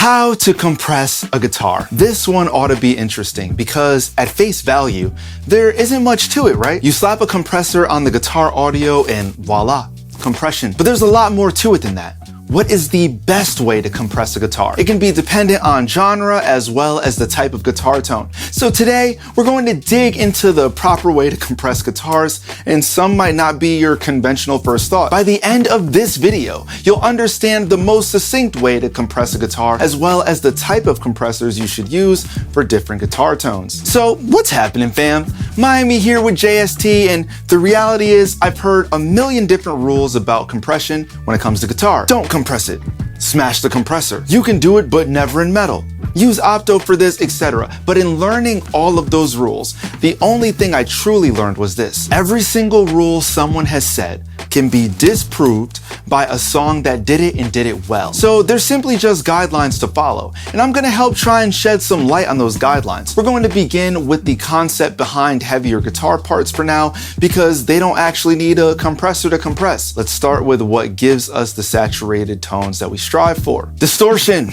How to compress a guitar. This one ought to be interesting because at face value, there isn't much to it, right? You slap a compressor on the guitar audio and voila, compression. But there's a lot more to it than that. What is the best way to compress a guitar? It can be dependent on genre as well as the type of guitar tone. So today, we're going to dig into the proper way to compress guitars, and some might not be your conventional first thought. By the end of this video, you'll understand the most succinct way to compress a guitar, as well as the type of compressors you should use for different guitar tones. So what's happening, fam? Miami here with JST, and the reality is I've heard a million different rules about compression when it comes to guitar. Don't compress it. Smash the compressor. You can do it, but never in metal. Use opto for this, etc. But in learning all of those rules, the only thing I truly learned was this. Every single rule someone has said can be disproved by a song that did it and did it well. So they're simply just guidelines to follow, and I'm gonna help try and shed some light on those guidelines. We're going to begin with the concept behind heavier guitar parts for now, because they don't actually need a compressor to compress. Let's start with what gives us the saturated tones that we strive for. Distortion.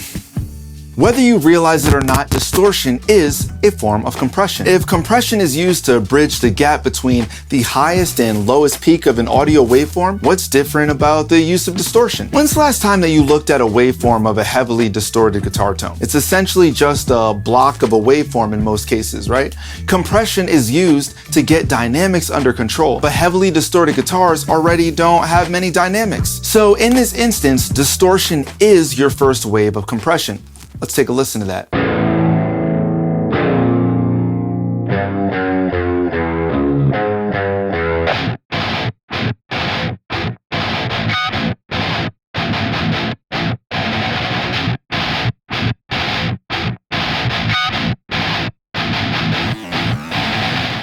Whether you realize it or not, distortion is a form of compression. If compression is used to bridge the gap between the highest and lowest peak of an audio waveform, what's different about the use of distortion? When's the last time that you looked at a waveform of a heavily distorted guitar tone? It's essentially just a block of a waveform in most cases, right? Compression is used to get dynamics under control, but heavily distorted guitars already don't have many dynamics. So in this instance, distortion is your first wave of compression. Let's take a listen to that.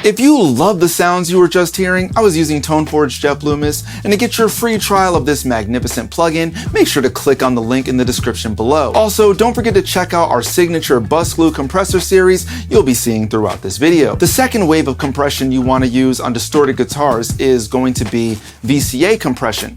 If you love the sounds you were just hearing, I was using ToneForge Jeff Loomis, and to get your free trial of this magnificent plugin, make sure to click on the link in the description below. Also, don't forget to check out our signature bus glue compressor series you'll be seeing throughout this video. The second wave of compression you want to use on distorted guitars is going to be VCA compression,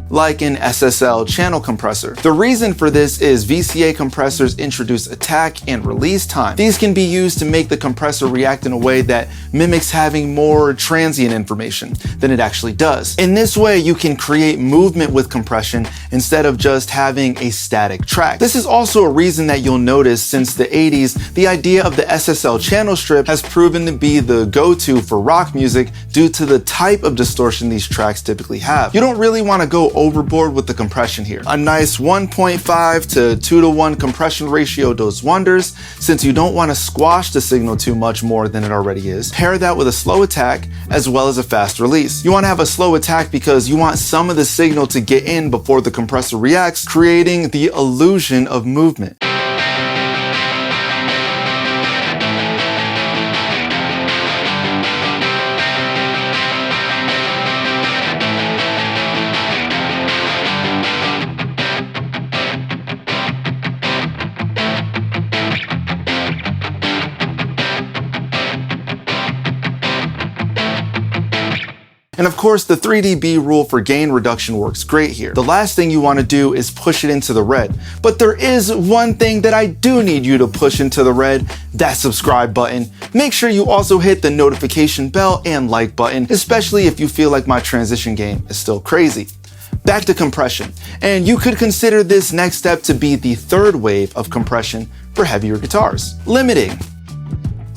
like an SSL channel compressor. The reason for this is VCA compressors introduce attack and release time. These can be used to make the compressor react in a way that mimics having more transient information than it actually does. In this way, you can create movement with compression instead of just having a static track. This is also a reason that you'll notice since the 80s, the idea of the SSL channel strip has proven to be the go-to for rock music due to the type of distortion these tracks typically have. You don't really want to go overboard with the compression here. A nice 1.5 to 2:1 compression ratio does wonders, since you don't want to squash the signal too much more than it already is. Pair that with a slow attack as well as a fast release. You want to have a slow attack because you want some of the signal to get in before the compressor reacts, creating the illusion of movement. And of course, the 3dB rule for gain reduction works great here. The last thing you want to do is push it into the red. But there is one thing that I do need you to push into the red, that subscribe button. Make sure you also hit the notification bell and like button, especially if you feel like my transition game is still crazy. Back to compression. And you could consider this next step to be the third wave of compression for heavier guitars. Limiting.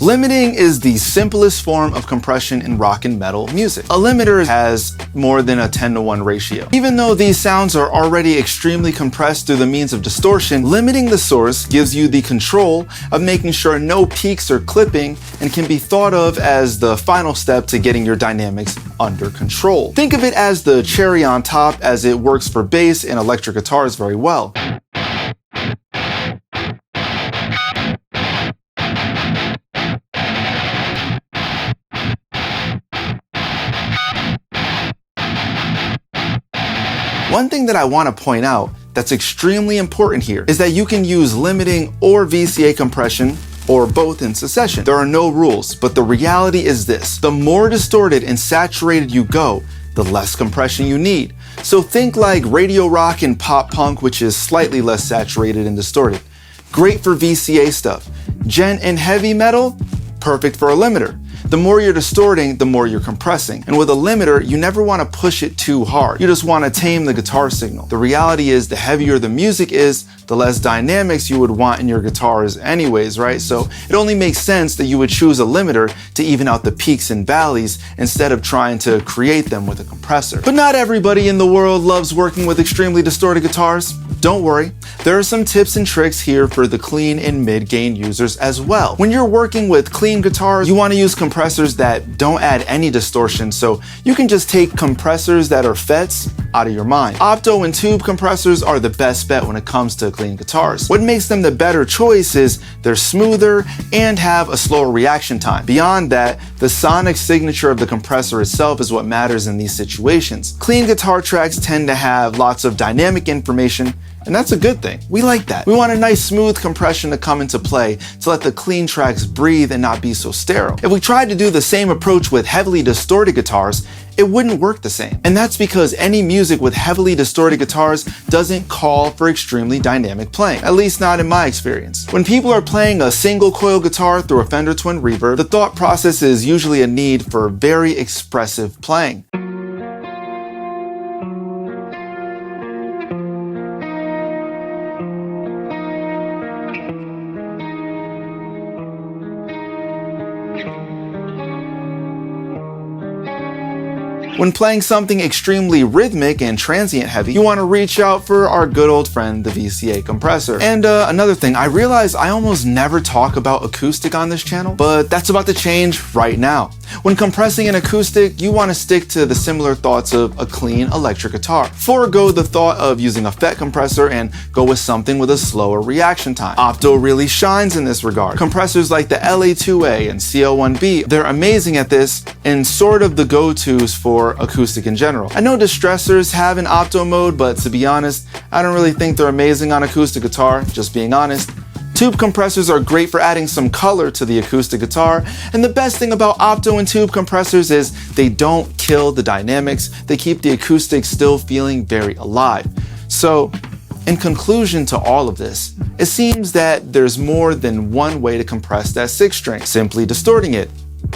Limiting is the simplest form of compression in rock and metal music. A limiter has more than a 10:1 ratio. Even though these sounds are already extremely compressed through the means of distortion, limiting the source gives you the control of making sure no peaks are clipping and can be thought of as the final step to getting your dynamics under control. Think of it as the cherry on top, as it works for bass and electric guitars very well. One thing that I want to point out that's extremely important here is that you can use limiting or VCA compression or both in succession. There are no rules, but the reality is this: the more distorted and saturated you go, the less compression you need. So think like radio rock and pop punk, which is slightly less saturated and distorted. great for VCA stuff. Gent and heavy metal, perfect for a limiter. The more you're distorting, the more you're compressing. And with a limiter, you never want to push it too hard. You just want to tame the guitar signal. The reality is the heavier the music is, the less dynamics you would want in your guitars anyways, right? So it only makes sense that you would choose a limiter to even out the peaks and valleys instead of trying to create them with a compressor. But not everybody in the world loves working with extremely distorted guitars. Don't worry, there are some tips and tricks here for the clean and mid-gain users as well. When you're working with clean guitars, you want to use compressors that don't add any distortion, so you can just take compressors that are FETs out of your mind. Opto and tube compressors are the best bet when it comes to clean guitars. What makes them the better choice is they're smoother and have a slower reaction time. Beyond that, the sonic signature of the compressor itself is what matters in these situations. Clean guitar tracks tend to have lots of dynamic information, and that's a good thing. We like that. We want a nice smooth compression to come into play to let the clean tracks breathe and not be so sterile. If we tried to do the same approach with heavily distorted guitars, it wouldn't work the same. And that's because any music with heavily distorted guitars doesn't call for extremely dynamic playing, at least not in my experience. When people are playing a single coil guitar through a Fender Twin Reverb, the thought process is usually a need for very expressive playing. When playing something extremely rhythmic and transient heavy, you want to reach out for our good old friend, the VCA compressor. And another thing, I realize I almost never talk about acoustic on this channel, but that's about to change right now. When compressing an acoustic, you want to stick to the similar thoughts of a clean electric guitar. Forego the thought of using a FET compressor and go with something with a slower reaction time. Opto really shines in this regard. Compressors like the LA2A and CL1B, they're amazing at this and sort of the go-tos for acoustic in general. I know distressors have an opto mode, but to be honest, I don't really think they're amazing on acoustic guitar, just being honest. Tube compressors are great for adding some color to the acoustic guitar, and the best thing about opto and tube compressors is they don't kill the dynamics, they keep the acoustic still feeling very alive. So, in conclusion to all of this, it seems that there's more than one way to compress that 6-string, simply distorting it,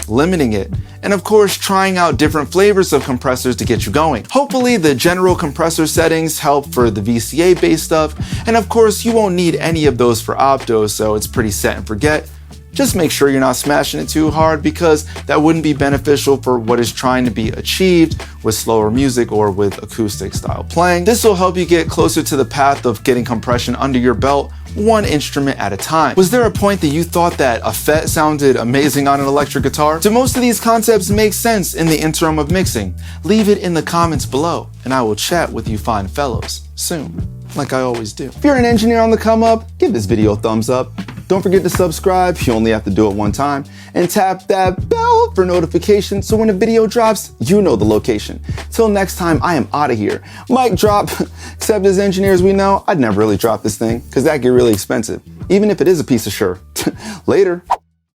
limiting it, and of course trying out different flavors of compressors to get you going. Hopefully the general compressor settings help for the VCA based stuff, and of course you won't need any of those for opto, so it's pretty set and forget. Just make sure you're not smashing it too hard because that wouldn't be beneficial for what is trying to be achieved with slower music or with acoustic style playing. This will help you get closer to the path of getting compression under your belt, one instrument at a time. Was there a point that you thought that a FET sounded amazing on an electric guitar? Do most of these concepts make sense in the interim of mixing? Leave it in the comments below, and I will chat with you fine fellows soon, like I always do. If you're an engineer on the come up, give this video a thumbs up. Don't forget to subscribe, you only have to do it one time, and tap that bell for notifications so when a video drops, you know the location. Till next time, I am out of here. Mic drop, except as engineers we know, I'd never really drop this thing, because that get really expensive, even if it is a piece of shirt. Later.